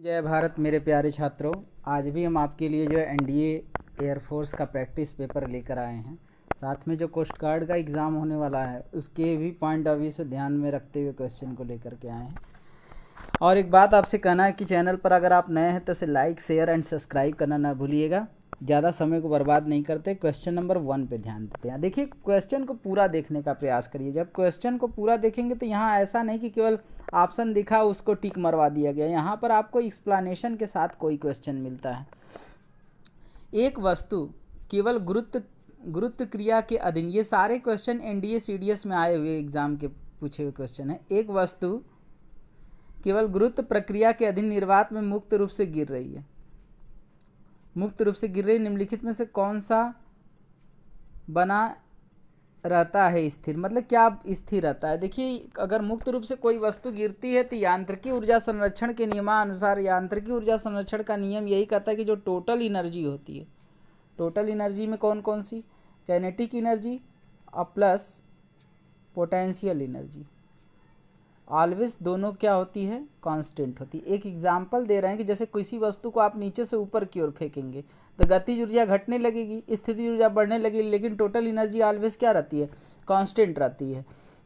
जय भारत मेरे प्यारे छात्रों। आज भी हम आपके लिए जो एनडीए एयरफोर्स का प्रैक्टिस पेपर लेकर आए हैं। साथ में जो कोस्ट गार्ड का एग्ज़ाम होने वाला है उसके भी पॉइंट ऑफ व्यू से ध्यान में रखते हुए क्वेश्चन को लेकर के आए हैं। और एक बात आपसे कहना है कि चैनल पर अगर आप नए हैं तो इसे लाइक शेयर एंड सब्सक्राइब करना ना भूलिएगा। ज़्यादा समय को बर्बाद नहीं करते, क्वेश्चन नंबर 1 पे ध्यान देते हैं। देखिए, क्वेश्चन को पूरा देखने का प्रयास करिए। जब क्वेश्चन को पूरा देखेंगे तो यहाँ ऐसा नहीं कि केवल ऑप्शन दिखा उसको टिक मरवा दिया गया। यहाँ पर आपको एक्सप्लेनेशन के साथ कोई क्वेश्चन मिलता है। एक वस्तु केवल गुरुत्व क्रिया के अधीन, ये सारे क्वेश्चन एनडीए सीडीएस में आए हुए एग्जाम के पूछे हुए क्वेश्चन है। एक वस्तु केवल गुरुत्व प्रक्रिया के अधीन निर्वात में मुक्त रूप से गिर रही है। मुक्त रूप से गिर रही निम्नलिखित में से कौन सा बना रहता है स्थिर, मतलब क्या स्थिर रहता है। देखिए, अगर मुक्त रूप से कोई वस्तु गिरती है तो यांत्रिकी ऊर्जा संरक्षण के नियमानुसार यांत्रिकी ऊर्जा संरक्षण का नियम यही कहता है कि जो टोटल एनर्जी होती है, टोटल एनर्जी में कौन कौन सी, काइनेटिक एनर्जी और प्लस पोटेंशियल एनर्जी, ऑलवेज दोनों क्या होती है, कांस्टेंट होती है। एक एग्जांपल दे रहे हैं कि जैसे किसी वस्तु को आप नीचे से ऊपर की ओर फेंकेंगे तो गतिज ऊर्जा घटने लगेगी, स्थिति ऊर्जा बढ़ने लगेगी, लेकिन टोटल एनर्जी ऑलवेज क्या रहती है, कांस्टेंट रहती है।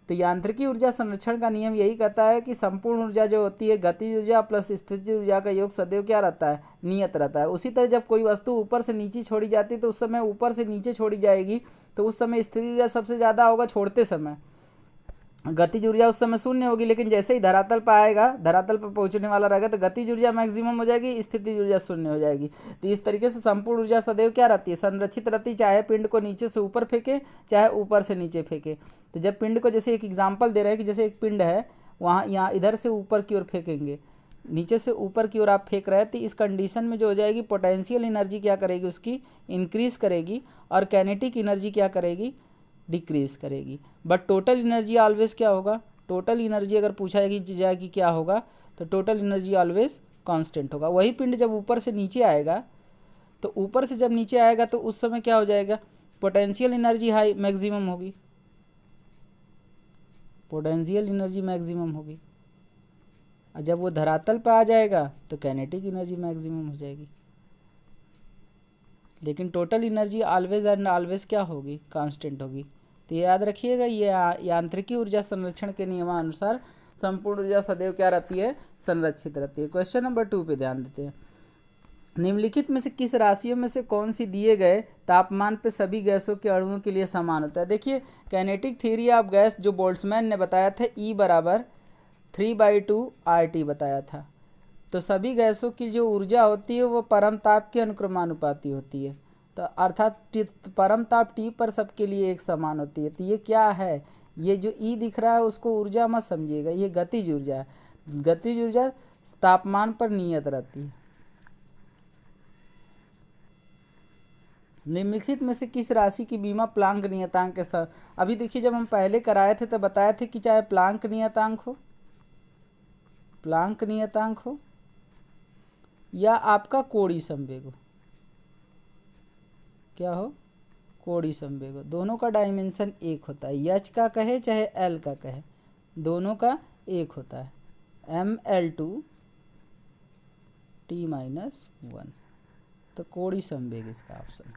तो यांत्रिकी ऊर्जा संरक्षण का नियम यही कहता है कि संपूर्ण ऊर्जा जो होती है गतिज ऊर्जा प्लस स्थिति ऊर्जा का योग सदैव क्या रहता है, नियत रहता है। उसी तरह जब कोई वस्तु ऊपर से नीचे छोड़ी जाती है तो उस समय ऊपर से नीचे छोड़ी जाएगी तो उस समय स्थिति ऊर्जा सबसे ज़्यादा होगा छोड़ते समय, गतिज ऊर्जा उस समय शून्य होगी। लेकिन जैसे ही धरातल पर आएगा, धरातल पर पहुंचने वाला रहेगा तो गतिज ऊर्जा मैक्सिमम हो जाएगी, स्थिति ऊर्जा शून्य हो जाएगी। तो इस तरीके से संपूर्ण ऊर्जा सदैव क्या रहती है, संरक्षित रहती है, चाहे पिंड को नीचे से ऊपर फेंके चाहे ऊपर से नीचे फेंके। तो जब पिंड को, जैसे एक एग्जाम्पल दे रहे हैं कि जैसे एक पिंड है, वहाँ यहाँ इधर से ऊपर की ओर फेंकेंगे, नीचे से ऊपर की ओर आप फेंक रहे हैं, तो इस कंडीशन में जो हो जाएगी, पोटेंशियल एनर्जी क्या करेगी, उसकी इंक्रीज करेगी और काइनेटिक एनर्जी क्या करेगी, डिक्रीज करेगी। बट टोटल एनर्जी ऑलवेज क्या होगा, टोटल एनर्जी अगर पूछा जाए कि क्या होगा तो टोटल एनर्जी ऑलवेज कांस्टेंट होगा। वही पिंड जब ऊपर से नीचे आएगा तो ऊपर से जब नीचे आएगा तो उस समय क्या हो जाएगा, पोटेंशियल एनर्जी हाई मैक्सिमम होगी, पोटेंशियल एनर्जी मैक्सिमम होगी। और जब वो धरातल पर आ जाएगा तो काइनेटिक एनर्जी मैक्सिमम हो जाएगी। लेकिन total energy always and always क्या होगी, कांस्टेंट होगी। तो ये याद रखिएगा, ये यांत्रिकी ऊर्जा संरक्षण के नियमानुसार संपूर्ण ऊर्जा सदैव क्या रहती है, संरक्षित रहती है। क्वेश्चन नंबर 2 पे ध्यान देते हैं। निम्नलिखित में से किस राशियों में से कौन सी दिए गए तापमान पे सभी गैसों के अणुओं के लिए समान होता है। देखिए, काइनेटिक थ्योरी ऑफ गैस जो बोल्ट्जमैन ने बताया था, E बराबर 3/2 RT बताया था। तो सभी गैसों की जो ऊर्जा होती है वो परम ताप के अनुक्रमानुपाती होती है। तो अर्थात परम ताप T पर सबके लिए एक समान होती है। तो ये क्या है, ये जो E दिख रहा है उसको ऊर्जा मत समझिएगा, ये गतिज ऊर्जा है। गतिज ऊर्जा तापमान पर नियत रहती है। निम्नलिखित में से किस राशि की बीमा प्लांक नियतांक के साथ, अभी देखिए जब हम पहले कराए थे तो बताए थे कि चाहे प्लांक नियतांक हो, प्लांक नियतांक हो या आपका कोड़ी संवेग हो, क्या हो, कोड़ी संवेग हो, दोनों का डायमेंशन एक होता है। एच का कहे चाहे एल का कहे, दोनों का एक होता है, ML2 T-1। तो कोड़ी संवेग इसका ऑप्शन।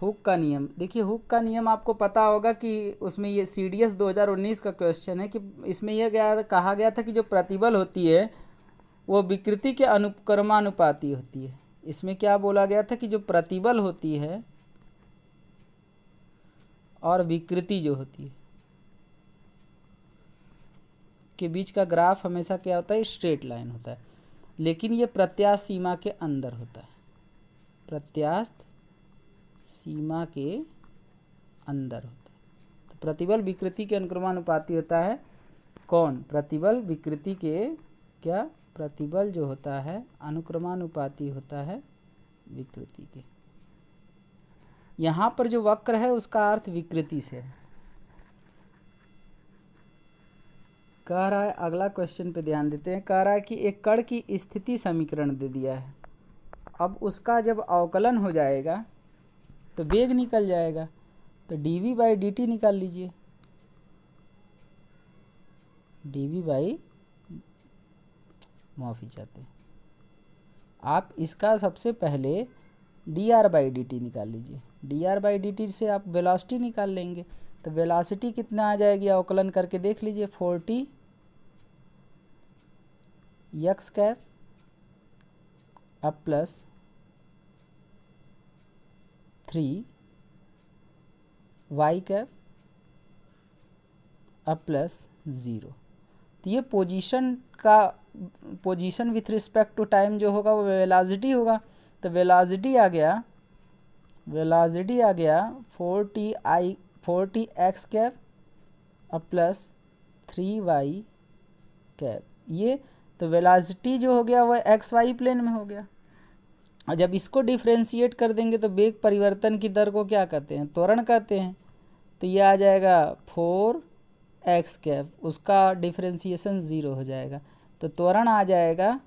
हुक का नियम, देखिए हुक का नियम आपको पता होगा कि उसमें ये CDS 2019 का क्वेश्चन है कि इसमें यह कहा गया था कि जो प्रतिबल होती है वो विकृति के अनुक्रमानुपाती होती है। इसमें क्या बोला गया था कि जो प्रतिबल होती है और विकृति जो होती है के बीच का ग्राफ हमेशा क्या होता है, स्ट्रेट लाइन होता है, लेकिन ये प्रत्यास्थ सीमा के अंदर होता है, प्रत्यास्थ सीमा के अंदर होता है। तो प्रतिबल विकृति के अनुक्रमानुपाती होता है। कौन, प्रतिबल विकृति के, क्या, प्रतिबल जो होता है अनुक्रमानुपाती होता है विकृति के। यहाँ पर जो वक्र है उसका अर्थ विकृति से है। कह रहा है, अगला क्वेश्चन पे ध्यान देते हैं। कह रहा है कि एक कण की स्थिति समीकरण दे दिया है, अब उसका जब अवकलन हो जाएगा तो वेग निकल जाएगा, तो dv/dt निकाल लीजिए, dv/dt माफ़ी चाहते हैं। आप इसका सबसे पहले dr/dt निकाल लीजिए। dr/dt से आप वेलोसिटी निकाल लेंगे, तो वेलोसिटी कितना आ जाएगी अवकलन करके देख लीजिए। 40 x कैप अब प्लस 3 y कैप अब प्लस 0। तो ये position with respect to time जो होगा वो वेलोसिटी होगा। तो वेलोसिटी आ गया 40 x कैप अब प्लस 3y कैप। ये तो वेलोसिटी जो हो गया वह एक्स वाई प्लेन में हो गया। और जब इसको डिफ्रेंशिएट कर देंगे तो वेग परिवर्तन की दर को क्या कहते हैं? त्वरण कहते हैं। तो ये आ जाएगा 4x कैप, उसका डिफ्रेंशिएशन 0 हो जाएगा, तो त्वरण आ जाएगा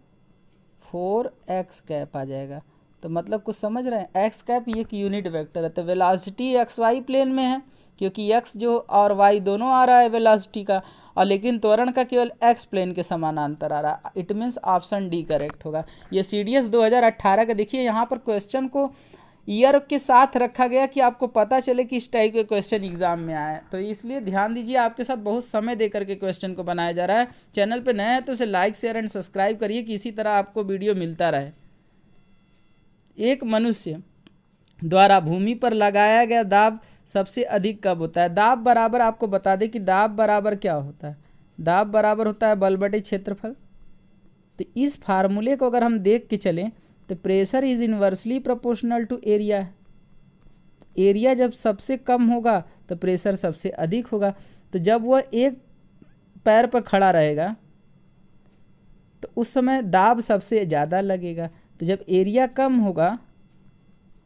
4x कैप आ जाएगा। तो मतलब कुछ समझ रहे हैं? x कैप ये एक यूनिट वेक्टर है, तो वेलोसिटी एक्स वाई प्लेन में है क्योंकि x जो और y दोनों आ रहा है वेलोसिटी का, और लेकिन त्वरण का केवल x प्लेन के समानांतर आ रहा है। It means option D correct होगा। ये CDS 2018 का देखिए, यहाँ पर क्वेश्चन को ईयर के साथ रखा गया कि आपको पता चले कि इस टाइप के क्वेश्चन एग्जाम में आए, तो इसलिए ध्यान दीजिए। आपके साथ बहुत समय दे करके क्वेश्चन को बनाया जा रहा है। चैनल पे नए हैं तो उसे लाइक शेयर एंड सब्सक्राइब करिए कि इसी तरह आपको वीडियो मिलता रहे। एक मनुष्य द्वारा भूमि पर लगाया गया दाब सबसे अधिक कब होता है? दाब बराबर, आपको बता दें कि दाब बराबर क्या होता है? दाब बराबर होता है बल बटे क्षेत्रफल। तो इस फार्मूले को अगर हम देख के चलें तो pressure is inversely proportional to area. Area जब सबसे कम होगा तो प्रेशर सबसे अधिक होगा। तो जब वह एक पैर पर खड़ा रहेगा तो उस समय दाब सबसे ज़्यादा लगेगा। तो जब एरिया कम होगा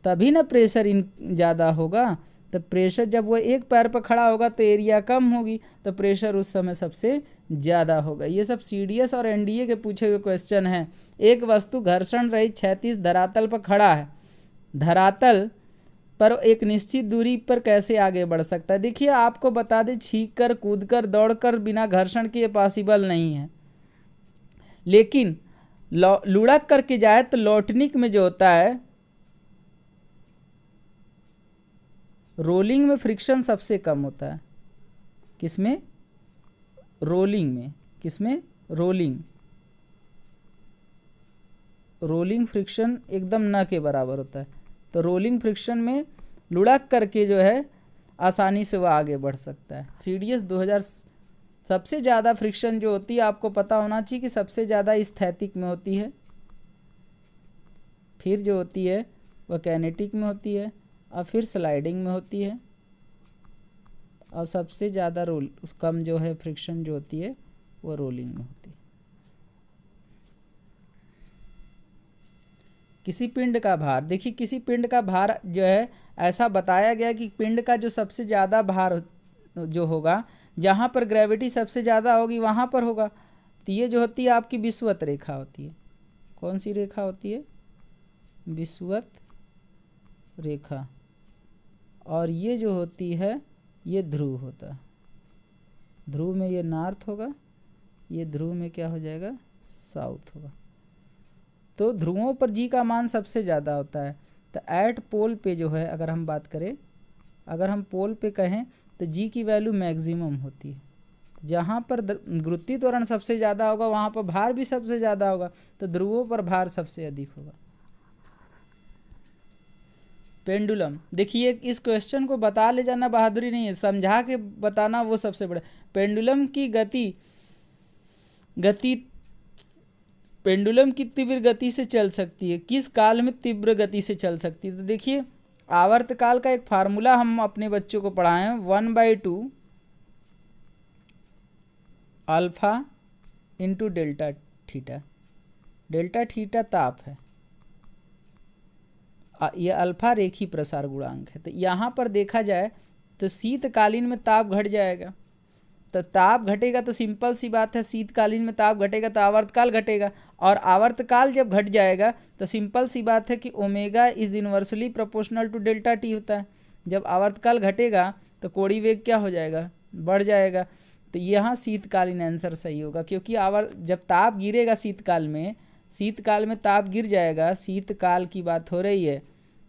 तभी ना प्रेशर ज़्यादा होगा। तो प्रेशर जब वो एक पैर पर खड़ा होगा तो एरिया कम होगी, तो प्रेशर उस समय सबसे ज़्यादा होगा। ये सब CDS और NDA के पूछे हुए क्वेश्चन हैं। एक वस्तु घर्षण रहित क्षैतिज धरातल पर खड़ा है, धरातल पर एक निश्चित दूरी पर कैसे आगे बढ़ सकता है? देखिए आपको बता दें, छींक कर, कूद कर, दौड़ कर बिना घर्षण के पॉसिबल नहीं है। लेकिन लुढ़क करके जाए तो लौटनिक में जो होता है, रोलिंग में फ्रिक्शन सबसे कम होता है। किसमें? रोलिंग में। किसमें? रोलिंग फ्रिक्शन एकदम न के बराबर होता है। तो रोलिंग फ्रिक्शन में लुढ़क करके जो है आसानी से वह आगे बढ़ सकता है। CDS 2000 सबसे ज़्यादा फ्रिक्शन जो होती है, आपको पता होना चाहिए कि सबसे ज़्यादा स्थैतिक में होती है, फिर जो होती है वह कैनेटिक में होती है, और फिर स्लाइडिंग में होती है, और सबसे ज़्यादा कम जो है फ्रिक्शन जो होती है वो रोलिंग में होती है। किसी पिंड का भार, देखिए किसी पिंड का भार जो है ऐसा बताया गया कि पिंड का जो सबसे ज़्यादा भार जो होगा, जहाँ पर ग्रेविटी सबसे ज़्यादा होगी वहाँ पर होगा। तो ये जो होती है आपकी विषुवत रेखा होती है। कौन सी रेखा होती है? विषुवत रेखा। और ये जो होती है ये ध्रुव होता है। ध्रुव में ये नॉर्थ होगा, ये ध्रुव में क्या हो जाएगा? साउथ होगा। तो ध्रुवों पर जी का मान सबसे ज़्यादा होता है। तो एट पोल पे जो है, अगर हम बात करें, अगर हम पोल पे कहें तो जी की वैल्यू मैक्सिमम होती है। जहाँ पर गुरुत्वीय त्वरण सबसे ज़्यादा होगा वहाँ पर भार भी सबसे ज़्यादा होगा, तो ध्रुवों पर भार सबसे अधिक होगा। पेंडुलम, देखिए इस क्वेश्चन को बता ले जाना बहादुरी नहीं है, समझा के बताना वो सबसे बड़ा। पेंडुलम की गति पेंडुलम की तीव्र गति से चल सकती है। किस काल में तीव्र गति से चल सकती है? तो देखिए आवर्तकाल का एक फार्मूला हम अपने बच्चों को पढ़ाए हैं, 1/2 alpha into delta theta. Delta theta ताप है, ये अल्फा रेखी प्रसार गुणांक है। तो यहाँ पर देखा जाए तो शीतकालीन में ताप घट जाएगा। तो ताप घटेगा तो सिंपल सी बात है, शीतकालीन में ताप घटेगा तो आवर्तकाल घटेगा, और आवर्तकाल जब घट जाएगा तो सिंपल सी बात है कि omega is inversely proportional to delta T होता है। जब आवर्तकाल घटेगा तो कोणीय वेग क्या हो जाएगा? बढ़ जाएगा। तो यहाँ शीतकालीन आंसर सही होगा, क्योंकि जब ताप गिरेगा शीतकाल में ताप गिर जाएगा, शीतकाल की बात हो रही है,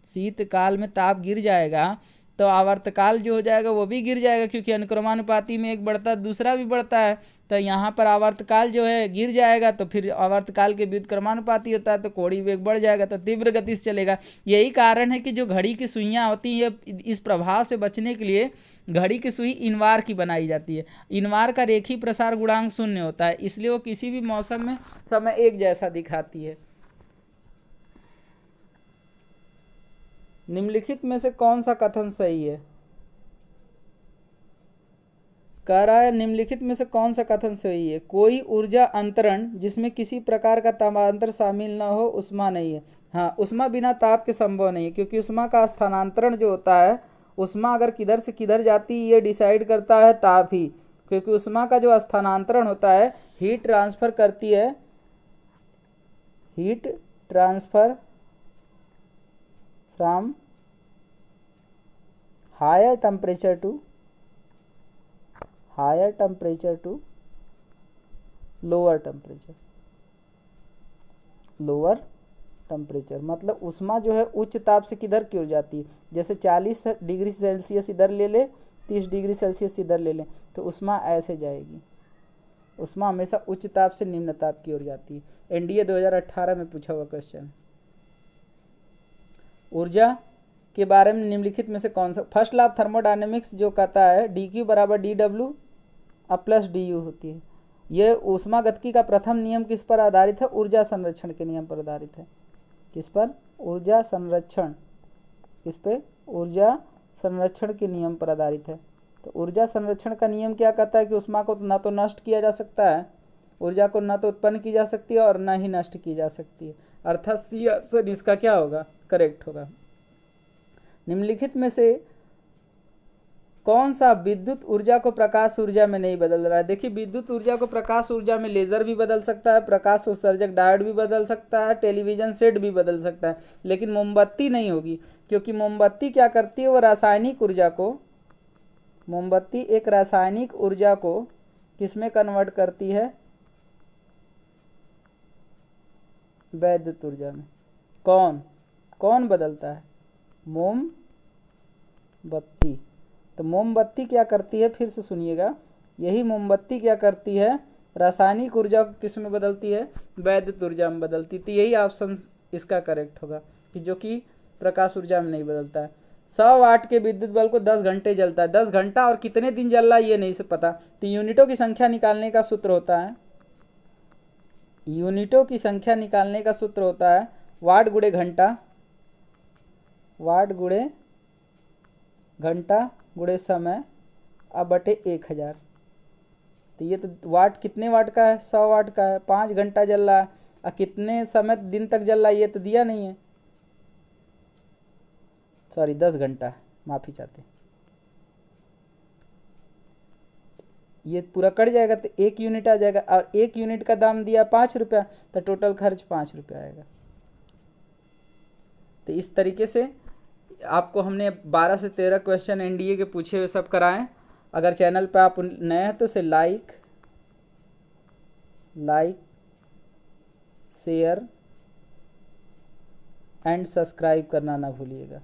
शीतकाल में ताप गिर जाएगा तो आवर्तकाल जो हो जाएगा वो भी गिर जाएगा, क्योंकि अनुक्रमानुपाती में एक बढ़ता है दूसरा भी बढ़ता है। तो यहाँ पर आवर्तकाल जो है गिर जाएगा तो फिर आवर्तकाल के विरुद्ध क्रमानुपाती होता है तो कोणीय वेग बढ़ जाएगा, तो तीव्र गति से चलेगा। यही कारण है कि जो घड़ी की सुइयाँ होती हैं इस प्रभाव से बचने के लिए घड़ी की सुई इनवार की बनाई जाती है। इनवार का रेखीय प्रसार गुणांक 0 होता है, इसलिए वो किसी भी मौसम में समय एक जैसा दिखाती है। निम्नलिखित में से कौन सा कथन सही है? कह रहा है निम्नलिखित में से कौन सा कथन सही है? कोई ऊर्जा अंतरण जिसमें किसी प्रकार का तापांतर शामिल न हो उष्मा नहीं है। हाँ, उष्मा बिना ताप के संभव नहीं है, क्योंकि उष्मा का स्थानांतरण जो होता है, उष्मा अगर किधर से किधर जाती है ये डिसाइड करता है ताप ही, क्योंकि उष्मा का जो स्थानांतरण होता है हीट ट्रांसफर करती है, heat transfer from higher temperature to lower temperature. मतलब उष्मा जो है उच्च ताप से किधर की ओर जाती है, जैसे 40 डिग्री सेल्सियस इधर ले ले, 30 डिग्री सेल्सियस इधर ले लें, तो उष्मा ऐसे जाएगी। उष्मा हमेशा उच्च ताप से निम्न ताप की ओर जाती है। एनडीए 2018 में पूछा हुआ क्वेश्चन। ऊर्जा के बारे में निम्नलिखित में से कौन सा? फर्स्ट लॉ ऑफ थर्मोडायनेमिक्स जो कहता है dq बराबर dw अब प्लस du होती है। यह ऊष्मागतिकी का प्रथम नियम किस पर आधारित है? ऊर्जा संरक्षण के नियम पर आधारित है। किस पर? ऊर्जा संरक्षण। किस पे? ऊर्जा संरक्षण के नियम पर आधारित है। तो ऊर्जा संरक्षण का नियम क्या कहता है कि ऊष्मा को ना तो नष्ट किया जा सकता है, ऊर्जा को ना तो उत्पन्न की जा सकती है और ना ही नष्ट की जा सकती है, अर्थात सी ऑप्शन इसका क्या होगा? करेक्ट होगा। निम्नलिखित में से कौन सा विद्युत ऊर्जा को प्रकाश ऊर्जा में नहीं बदल रहा है? देखिए, विद्युत ऊर्जा को प्रकाश ऊर्जा में लेजर भी बदल सकता है, प्रकाश उत्सर्जक डायोड भी बदल सकता है, टेलीविजन सेट भी बदल सकता है, लेकिन मोमबत्ती नहीं होगी, क्योंकि मोमबत्ती क्या करती है? वो रासायनिक ऊर्जा को, मोमबत्ती एक रासायनिक ऊर्जा को किसमें कन्वर्ट करती है? वैद्युत ऊर्जा में। कौन बदलता है? मोमबत्ती। तो मोमबत्ती क्या करती है? फिर से सुनिएगा, यही मोमबत्ती क्या करती है? रासायनिक ऊर्जा को किस में बदलती है? वैद्युत ऊर्जा में बदलती। तो यही ऑप्शन इसका करेक्ट होगा, कि जो कि प्रकाश ऊर्जा में नहीं बदलता है। 100 वाट के विद्युत बल्ब को 10 घंटे जलता है। 10 घंटा और कितने दिन जल रहा है ये नहीं से पता। तो यूनिटों की संख्या निकालने का सूत्र होता है, यूनिटों की संख्या निकालने का सूत्र होता है वाट गुणे घंटा, वाट गुणे घंटा गुणे समय अब बटे 1000। तो ये तो वाट कितने वाट का है? 100 वाट का है। 5 घंटा जल रहा है और कितने समय दिन तक जल रहा है ये तो दिया नहीं है, सॉरी 10 घंटा, माफ़ी चाहते। ये पूरा कट जाएगा तो 1 यूनिट आ जाएगा, और 1 यूनिट का दाम दिया 5 रुपया, तो टोटल खर्च 5 रुपया आएगा। तो इस तरीके से आपको हमने 12 से 13 क्वेश्चन एनडीए के पूछे हुए सब कराएं। अगर चैनल पे आप नए हैं तो उसे लाइक शेयर एंड सब्सक्राइब करना ना भूलिएगा।